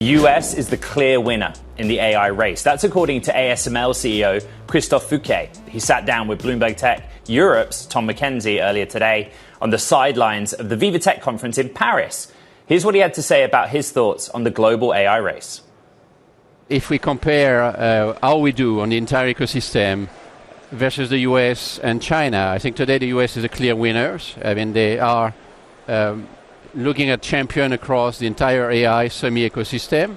US is the clear winner in the AI race. That's according to ASML CEO Christophe Fouquet. He sat down with Bloomberg Tech Europe's Tom McKenzie earlier today on the sidelines of the Viva Tech conference in Paris. Here's what he had to say about his thoughts on the global AI race. If we compare how we do on the entire ecosystem versus the US and China, I think today the US is a clear winner. I mean, they are looking at champion across the entire AI semi-ecosystem.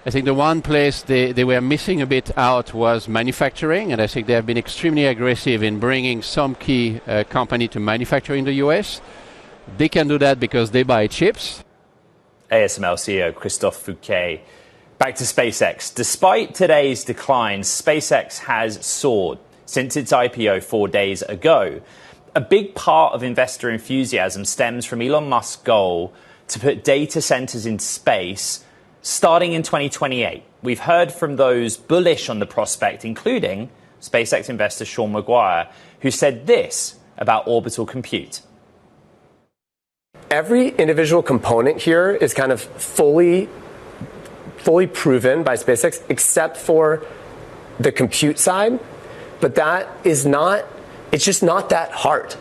I think the one place they were missing a bit out was manufacturing, and I think they have been extremely aggressive in bringing some key company to manufacture in the US. They can do that because they buy chips. ASML CEO Christophe Fouquet. Back to SpaceX. Despite today's decline, SpaceX has soared since its IPO 4 days ago. A big part of investor enthusiasm stems from Elon Musk's goal to put data centers in space starting in 2028. We've heard from those bullish on the prospect, including SpaceX investor Sean Maguire, who said this about orbital compute. Every individual component here is kind of fully proven by SpaceX, except for the compute side. But that is not, it's just not that hard.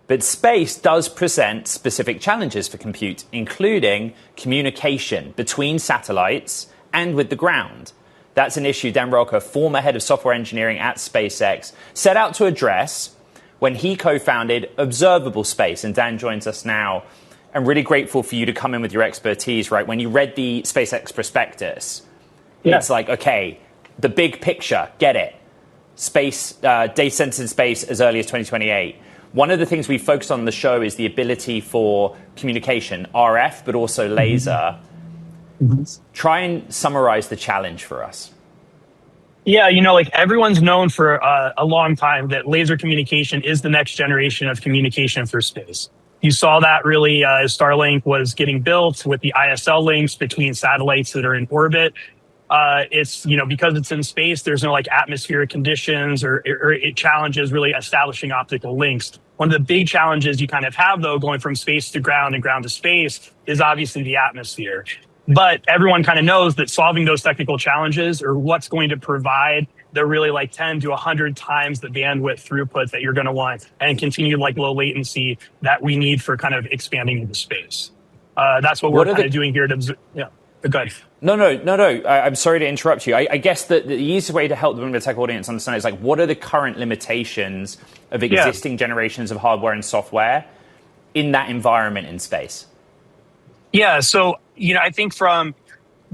But space does present specific challenges for compute, including communication between satellites and with the ground. That's an issue Dan Roelker, former head of software engineering at SpaceX, set out to address when he co-founded Observable Space. And Dan joins us now. I'm really grateful for you to come in with your expertise, right? When you read the SpaceX prospectus, It's like, okay, the big picture, get it. Space, data centers in space as early as 2028. One of the things we focused on the show is the ability for communication, RF, but also laser. Try and summarize the challenge for us. Yeah, you know, like everyone's known for a long time that laser communication is the next generation of communication for space. You saw that really as Starlink was getting built with the ISL links between satellites that are in orbit. It's, you know, because it's in space, there's no like atmospheric conditions or it challenges really establishing optical links. One of the big challenges you kind of have, though, going from space to ground and ground to space is obviously the atmosphere. But everyone kind of knows that solving those technical challenges are what's going to provide the really like 10 to 100 times the bandwidth throughput that you're going to want and continue like low latency that we need for kind of expanding into space. That's what we're kind of doing here to, yeah. Go ahead. No. I'm sorry to interrupt you. I guess that the easiest way to help the Bloomberg Tech audience understand is like, what are the current limitations of existing generations of hardware and software in that environment in space? Yeah, so, you know, I think from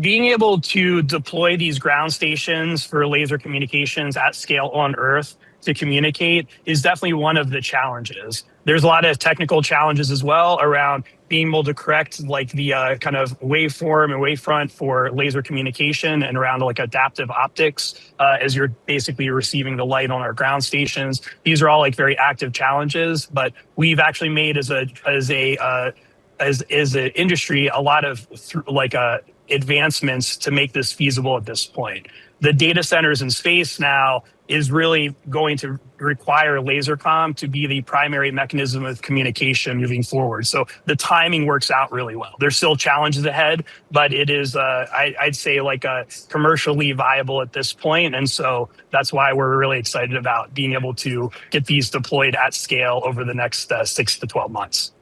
being able to deploy these ground stations for laser communications at scale on Earth to communicate is definitely one of the challenges. There's a lot of technical challenges as well around being able to correct like the kind of waveform and wavefront for laser communication and around like adaptive optics as you're basically receiving the light on our ground stations. These are all like very active challenges, but we've actually made as an industry a lot of advancements to make this feasible at this point. The data centers in space now is really going to require laser comm to be the primary mechanism of communication moving forward. So the timing works out really well. There's still challenges ahead, but it is, I'd say, like commercially viable at this point. And so that's why we're really excited about being able to get these deployed at scale over the next 6 to 12 months.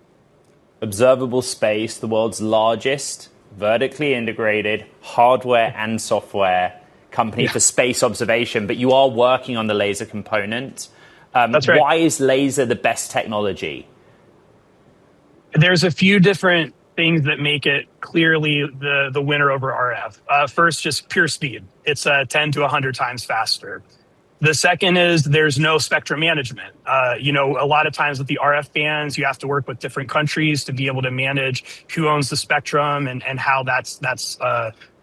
Observable Space, the world's largest vertically integrated hardware and software company for space observation, but you are working on the laser component. That's right. Why is laser the best technology? There's a few different things that make it clearly the winner over RF. First, just pure speed. It's 10 to 100 times faster. The second is there's no spectrum management. You know, a lot of times with the RF bands, you have to work with different countries to be able to manage who owns the spectrum and how that's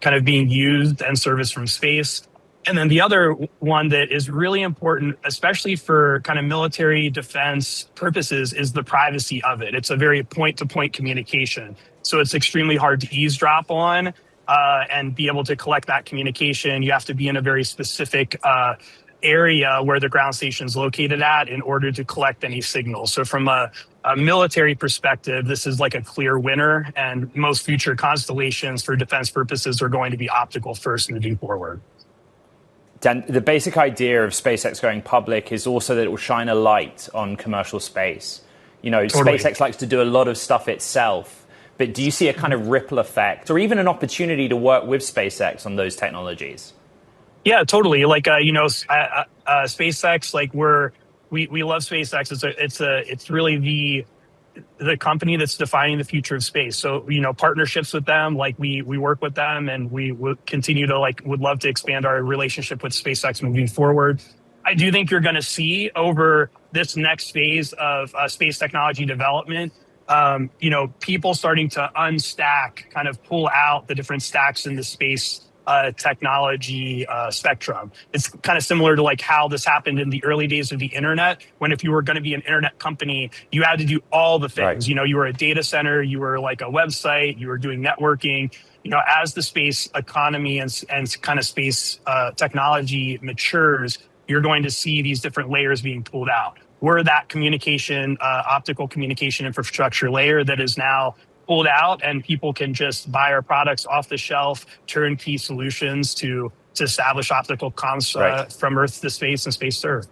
kind of being used and serviced from space. And then the other one that is really important, especially for kind of military defense purposes, is the privacy of it. It's a very point-to-point communication. So it's extremely hard to eavesdrop on and be able to collect that communication. You have to be in a very specific area where the ground station is located at in order to collect any signals. So from a military perspective, this is like a clear winner, and most future constellations for defense purposes are going to be optical first moving forward. Dan, the basic idea of SpaceX going public is also that it will shine a light on commercial space. You know, Totally. SpaceX likes to do a lot of stuff itself, but do you see a kind of ripple effect or even an opportunity to work with SpaceX on those technologies? Yeah, totally. Like, SpaceX, like we love SpaceX. It's really the company that's defining the future of space. So, partnerships with them, like we work with them, and we would continue to would love to expand our relationship with SpaceX moving forward. I do think you're going to see over this next phase of space technology development, people starting to unstack, kind of pull out the different stacks in the space technology spectrum. It's kind of similar to like how this happened in the early days of the internet, when if you were going to be an internet company, you had to do all the things. Right. You were a data center, you were like a website, you were doing networking. As the space economy and kind of space technology matures, you're going to see these different layers being pulled out. We're that communication, optical communication infrastructure layer that is now pulled out, and people can just buy our products off the shelf, turnkey solutions to establish optical comms from Earth to space and space to Earth.